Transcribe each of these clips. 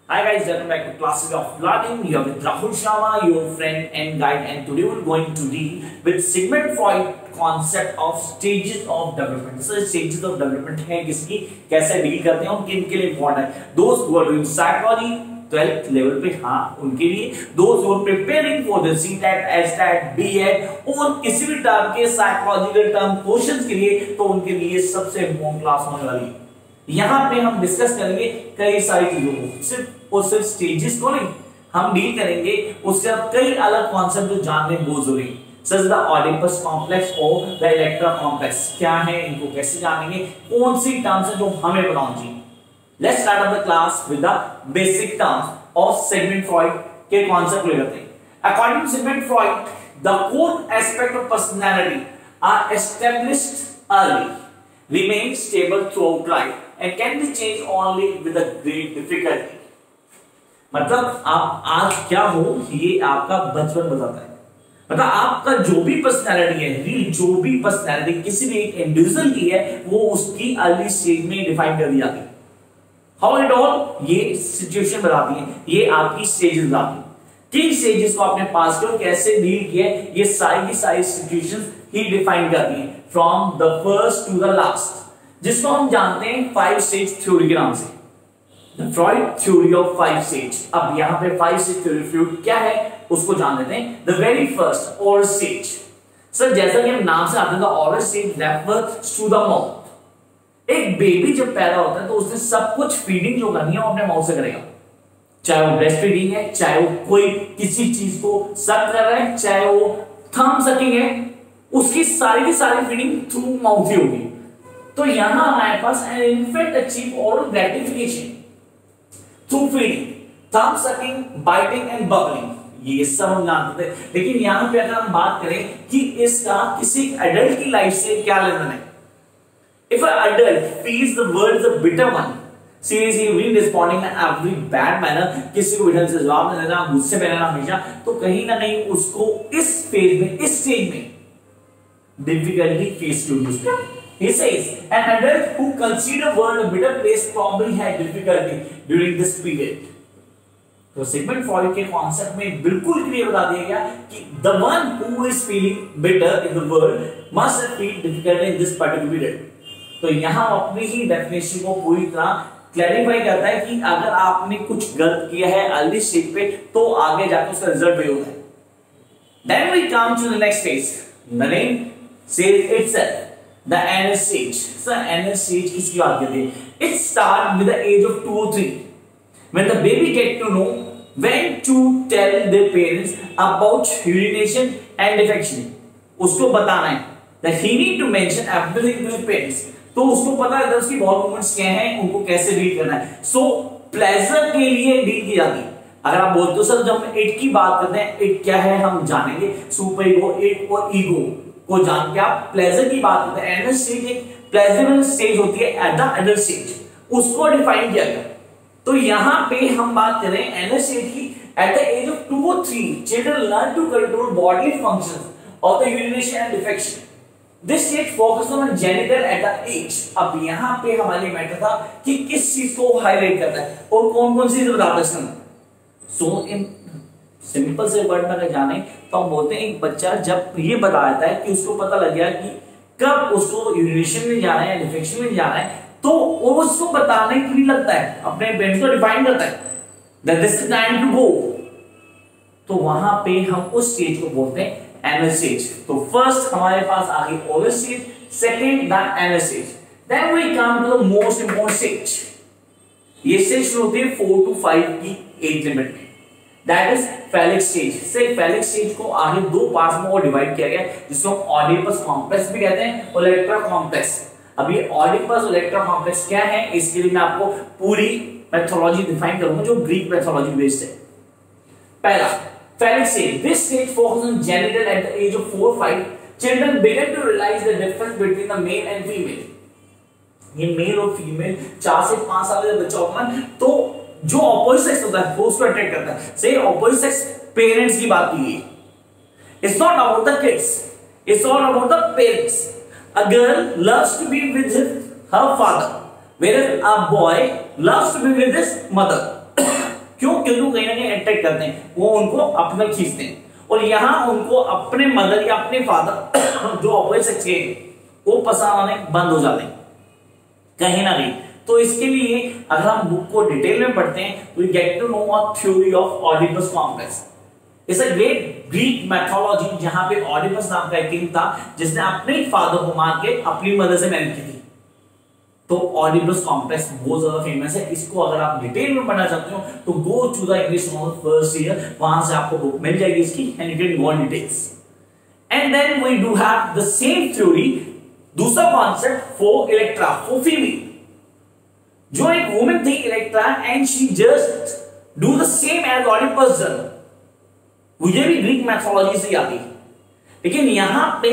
Hi guys, welcome back to Classes of Learning. You are with Rahul Sharma, your friend and guide, and today we're going to deal with Sigmund Freud concept of stages of development. So stages of development है किसकी, कैसे deal करते हैं और किन के लिए important है. Those who are doing psychology 12th level पे, हाँ उनके लिए. Those who are preparing for the CTET, HTET, B.ED और किसी भी टर्म के साइकोलॉजिकल टर्म क्वेश्चंस के लिए, तो उनके लिए सबसे इम्पोर्टेंट क्लास होने वाली है. यहाँ पे हम डिस्कस करेंगे कई सारी चीजों को, सिर्फ स्टेजेस को नहीं हम डील करेंगे, उसके बाद कई अलग कॉन्सेप्ट जो जानने बहुत जरूरी है. सच द ऑडिपस कॉम्प्लेक्स और द इलेक्ट्रा कॉम्प्लेक्स क्या है, इनको कैसे जानेंगे, कौन सी टर्म्स है जो हमें पता होनी चाहिए. Let's start up the class with the basic terms of Sigmund Freud के कॉन्सेप्ट ले लेते हैं. According to Sigmund Freud, the core aspect of personality are established early, remain stable throughout life and can be changed only with a great difficulty. मतलब आप आज क्या हो ये आपका बचपन बताता है. मतलब आपका जो भी पर्सनैलिटी है, जो भी पर्सनैलिटी किसी भी एक इंडिविजुअल की है, वो उसकी अर्ली स्टेज में डिफाइन कर दी जाती है. हाउ इट ऑल, ये सिचुएशन बताती है, ये आपकी स्टेजेस बताती है. किन स्टेजेस को आपने पास किया, कैसे डील किया, ये सारी की सारी सिचुएशंस ही डिफाइन करती है from the first to the last, जिसको हम जानते हैं 5 स्टेज थ्योरी के नाम से, the Freud theory of 5 stage. अब यहाँ पे 5 स्टेज थ्योरी फ्रॉइड क्या है उसको जान लेते हैं. The very first oral stage. Sir जैसा कि हम नाम से आते हैं, the oral stage refers to the mouth. एक बेबी जब पैदा होता है तो उसने सब कुछ फीडिंग जो करनी है वो अपने माउथ से करेगा, चाहे वो ब्रेस्ट फीडिंग है, चाहे वो कोई किसी चीज को सक कर रहा है, चाहे वो थंब सकिंग है, उसकी सारी की सारी फीडिंग थ्रू माउथ ही होगी. तो यहां हमारे पास an infant achieve oral gratification through feeding, thumb sucking, biting and babbling, ये सब हम जानते थे. लेकिन यहां पे अगर हम बात करें कि इसका किसी एडल्ट की लाइफ से क्या लेना है. If a adult feels the word the bitter one, seriously we responding in every bad manner, किसी को ढंग से जवाब नहीं देना, गुस्से में रहना हमेशा, तो कहीं ना कहीं उसको इस फेज में, इस स्टेज में difficulty faced to use it. He says an adult who consider world a bitter place probably had difficulty during this period. तो सिगमंड फ्रॉइड के कॉन्सेप्ट में बिल्कुल क्लियर बता दिया गया कि the one who is feeling bitter in the world must feel difficult in this particular period. तो यहाँ अपनी ही डेफिनेशन को पूरी तरह क्लैरिफाई करता है कि अगर आपने कुछ गलत किया है अर्ली स्टेज पे, तो आगे जाकर उसका रिजल्ट भी होता है. Then we come to the next stage. The name says itself, the NS stage. So NS stage किसकी बात करते हैं? It starts with the age of 2 or 3, when the baby get to know when to tell their parents about urination and defecation. उसको बताना है that he need to mention everything to his parents. तो उसको पता है उसकी ball movements क्या हैं, उनको कैसे डील करना है. So प्लेजर के लिए डील की जाती है. अगर आप बोलते हो सर जब हम इट की बात करते हैं, इट क्या है हम जानेंगे, सुपर ईगो, इट और ईगो को जान के आप प्लेजर की बात करते हैं. एडल्ट स्टेज एक प्लेजरेबल स्टेज होती है एट द एडल्ट स्टेज, उसको डिफाइन किया गया. तो यहाँ पे हम बात कर रहे हैं एडल्ट स्टेज की. At the age of 2 or 3 children learn to control bodily functions of the urination and defecation. This stage focus on genital at the age. अब यहाँ पे हमारे मैटर था कि किस चीज को हाईलाइट करना है और कौन कौन सी चीज बताता है इसमें. सो इन सिंपल से वर्ड में अगर जाने तो हम बोलते हैं एक बच्चा जब ये बताता है कि उसको पता लग गया कि कब उसको यूरिनेशन में जाना है, इन्फेक्शन में जाना है, तो वो उसको बताने के लिए लगता है, अपने पेरेंट्स को डिफाइन करता है that this is time to go. तो वहां पे हम उस स्टेज को बोलते हैं एनल स्टेज. तो फर्स्ट हमारे पास आ गई oral stage, second the anal stage. Then we come to the most important stage. ये स्टेज शुरू होती है 4 to 5 की एज लिमिट में. That is phallic stage. से phallic stage को आगे 2 पार्ट्स में डिवाइड किया गया, जिसको हम ऑडिपस कॉम्प्लेक्स भी कहते हैं और इलेक्ट्रा कॉम्प्लेक्स. अब ये ऑडिपस और इलेक्ट्रा कॉम्प्लेक्स क्या है, इसके लिए मैं आपको पूरी मेथोडोलॉजी डिफाइन करूंगा जो ग्रीक मेथोडोलॉजी बेस्ड है. पहला phallic stage. This stage focuses on genital at the age of 4 or 5. Children begin to realize the difference between the male and female. ये मेल और फीमेल 4 से 5 साल का बच्चा होता है, तो जो ऑपोजिट सेक्स होता है वो उसको अट्रैक्ट करता है. सही ऑपोजिट सेक्स पेरेंट्स की बात की है. It's not about the kids, it's all about the parents. A girl loves to be with her father, whereas a boy loves to be with his mother. क्यों? क्योंकि वो कहीं ना कहीं अट्रैक्ट करते हैं, वो उनको अपने खींचते हैं, और यहाँ उनको अपने मदर या अपने फादर जो अपोजिट सेक्स के वो पसंद आने बंद हो जाते हैं कहीं ना कहीं। तो इसके लिए अगर हम बुक को डिटेल में पढ़ते हैं, we get to know a theory of Oedipus complex. It's a great Greek mythology, जहां पे ऑडिपस नाम का एक किंग था जिसने अपने फादर को मार के अपनी मदर से मैरिज की थी। तो ऑडिपस कॉम्प्लेक्स बहुत ज्यादा फेमस है। इसको अगर आप डिटेल में पढ़ना चाहते हो तो go to the English novel first year, वहां से आपको बुक मिल जाएगी इसकी, and you can go in details. And then we do have the same theory, दूसरा concept for Electra, for female. जो एक वुमन थी Electra, and she just do the same as Oedipus done. मुझे भी Greek mythology से आती है, लेकिन यहां पे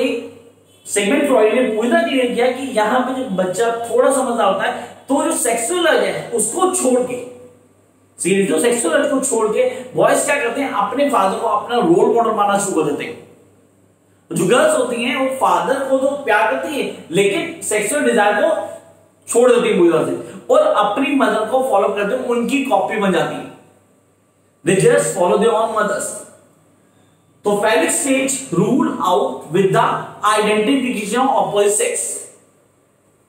सिगमंड फ्रॉइड ने पूरा क्लियर किया कि यहां पे जब बच्चा थोड़ा समझदार होता है तो जो सेक्सुअल अर्ज है उसको छोड़ के, जो सेक्सुअल अर्ज को छोड़ के बॉयज क्या करते हैं, अपने फादर को अपना रोल मॉडल मानना शुरू कर देते हैं। जो गर्ल्स होती हैं वो फादर को तो प्यार करती है लेकिन सेक्सुअल डिजायर को छोड़ देती है पूरी तरह से, और अपनी मदर को फॉलो करते हैं, उनकी कॉपी बन जाती है। They just follow their own mothers. तो phallic stage rule out with the identification of opposite sex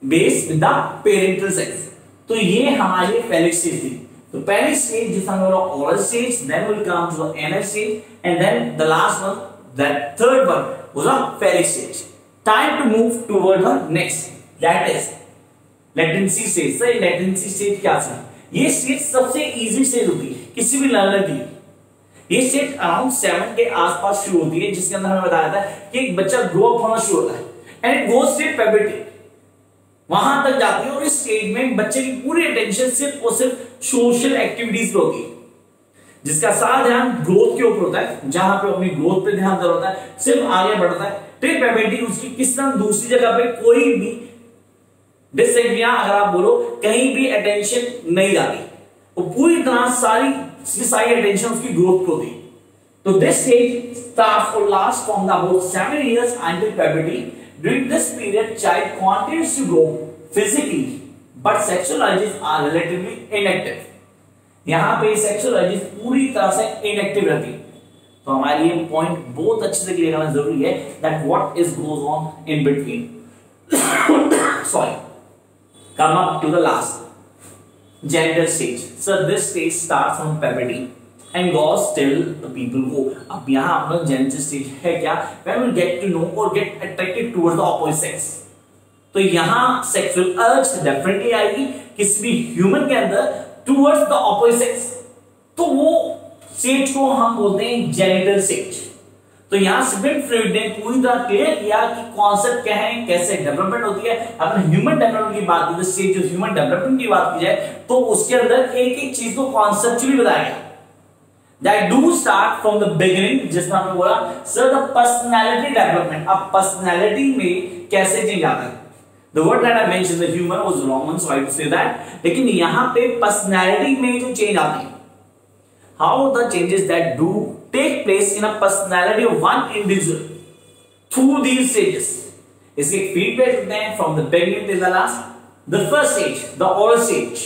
based with the parental sex. तो ये हमारी फेलिक्स स्टेज थी। तो पहली स्टेज जिसका नाम oral stage, then will come to the anal stage, and then the last one, that third one was the phallic stage. Time to move toward the next, that is latency stage. Sir latency stage क्या है? ये stage सबसे easy stage होती है किसी भी learner के लिए। ये स्टेज अराउंड 7 के आसपास शुरू होती है, जिसके अंदर हमें बताया था कि एक बच्चा ग्रो अप होना शुरू होता है, and it goes to puberty, वहां तक जाती है। और इस स्टेज में बच्चे की पूरी अटेंशन सिर्फ और सिर्फ सोशल एक्टिविटीज पे होती है, जिसका सारा ध्यान ग्रोथ के ऊपर होता है, जहां पे अपनी ग्रोथ पे ध्यान दे होता है, सिर्फ आगे बढ़ता है। टिल प्यूबर्टी उसकी किस तरह दूसरी जगह पे कोई भी डिस्ट्रैक्शन, अगर आप बोलो कहीं भी अटेंशन नहीं जाती, वो पूरी तरह सारी अटेंशन उसकी ग्रोथ को दी। तो this stage starts or lasts from the about 7 years until puberty. During this period, child continues to grow physically, but sexual urges are relatively inactive. यहाँ पे sexual urges पूरी तरह से inactive रहती है। तो हमारे ये पॉइंट बहुत अच्छे से क्लियर करना जरूरी है that what is goes on in between. Sorry. Come up to the last. Gender stage. So this stage starts from puberty and goes till the people go. अब यहाँ अपना gender stage है क्या? When we get to know or get attracted towards the opposite sex. तो यहाँ sexual urge definitely आएगी किसी भी human के अंदर towards the opposite sex. तो वो stage को हम बोलते हैं genital stage. तो यहाँ सिगमंड फ्रॉइड ने पूरी तरह क्लियर किया कि कॉन्सेप्ट क्या है, कैसे डेवलपमेंट होती है। अगर ह्यूमन डेवलपमेंट की बात की, स्टेज ऑफ ह्यूमन डेवलपमेंट की बात की जाए, तो उसके अंदर एक एक चीज को कॉन्सेप्चुअली बताया गया। That do start from the beginning, जिसमें हमने बोला सर द पर्सनालिटी डेवलपमेंट। अब पर्सनालिटी में कैसे चेंज आता है, the word that I mentioned the human was wrong, so I too say that. लेकिन यहाँ पे पर्सनालिटी में जो चेंज आते हैं, how the changes that do take place in a personality of one individual through these stages. इसके feedback होते हैं from the beginning till the last. The first stage, the oral stage.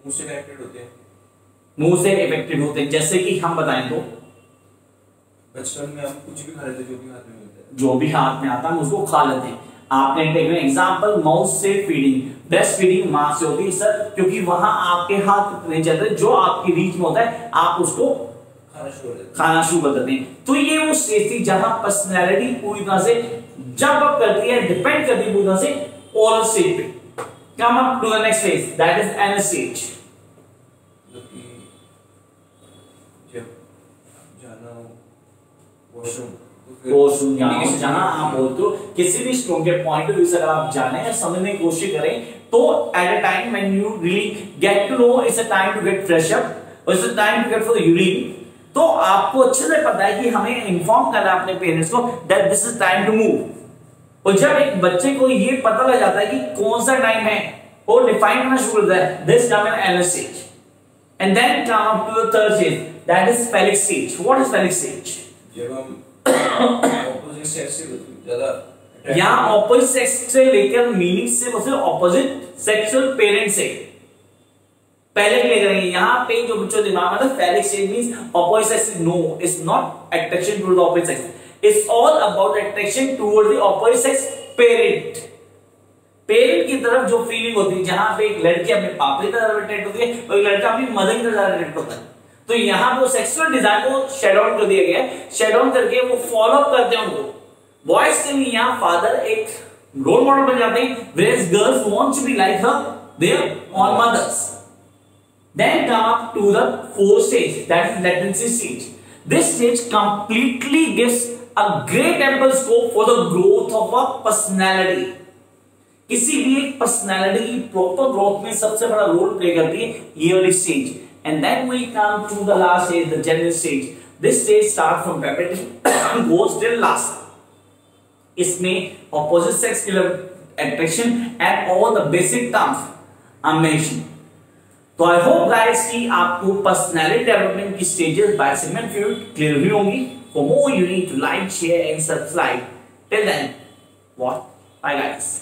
मुंह से affected होते हैं। मुंह से affected होते हैं, जैसे कि हम बताएं तो बचपन में हम कुछ भी खा लेते, जो भी हाथ में मिलता है, जो भी हाथ में आता है उसको खा लेते हैं। आपने टेकन एग्जांपल माउथ से फीडिंग, ब्रेस्ट फीडिंग मां से होती है सर, क्योंकि वहां आपके हाथ नहीं चलते, जो आपकी रीच में होता है आप उसको खाना शुरू कर देते हैं। तो ये वो स्टेज थी जहां पर्सनैलिटी पूरी तरह से जंप अप करती है, डिपेंड करती है पूरी तरह से ओरल स्टेज पे। Come up to the next stage, that is anal stage. जहां आप बोलते हो किसी भी स्ट्रोंग के पॉइंट ऑफ व्यू से अगर आप जाने या समझने की कोशिश करें, तो at a time when you really get to know it's a time to get fresh up, it's a time to get for the urine, तो आपको अच्छे से पता है कि हमें इन्फॉर्म करना है अपने पेरेंट्स को that this is time to move. और जब एक बच्चे को ये पता लग जाता है कि कौन सा टाइम है, और डिफाइन करना शुरू करता है, this time in anal stage, and then come up to the third stage, that is phallic stage. What is phallic stage? जब हम ऑपोजिट सेक्स से ज्यादा, यहाँ ऑपोजिट सेक्स से लेकर मीनिंग से, मतलब ऑपोजिट सेक्सुअल पेरेंट से, पहले क्लियर करेंगे। यहाँ पे जो बच्चों दिमाग में था phallic stage means opposite sex, no, it's not attraction towards the opposite sex, it's all about attraction towards the opposite sex parent। Parent की तरफ जो फीलिंग होती है, जहां पे एक लड़की अपने पापा की तरफ अट्रैक्ट होती है और एक लड़का अपनी मदर की तरफ अट्रैक्ट होता है, तो यहाँ पे सेक्सुअल डिजायर को शेड डाउन कर दिया गया है। शेड डाउन करके वो फॉलो अप करते हैं उनको। बॉयज के लिए यहाँ फादर एक रोल मॉडल बन जाते हैं, whereas girls want to be like her their own mothers। Then come up to the fourth stage, that is latency stage। This stage completely gives a great ample scope for the growth of a personality। किसी भी एक personality की proper growth में सबसे बड़ा role play करती है ये वाली stage. And then we come to the last stage, the general stage. This stage start from puberty goes till last. इसमें ऑपोजिट सेक्स के लिए attraction and all the basic terms I mention. तो I hope guys कि आपको personality development की stages by Sigmund Freud clear हुई होंगी। For more you need to like, share and subscribe. Till then, what? Bye guys.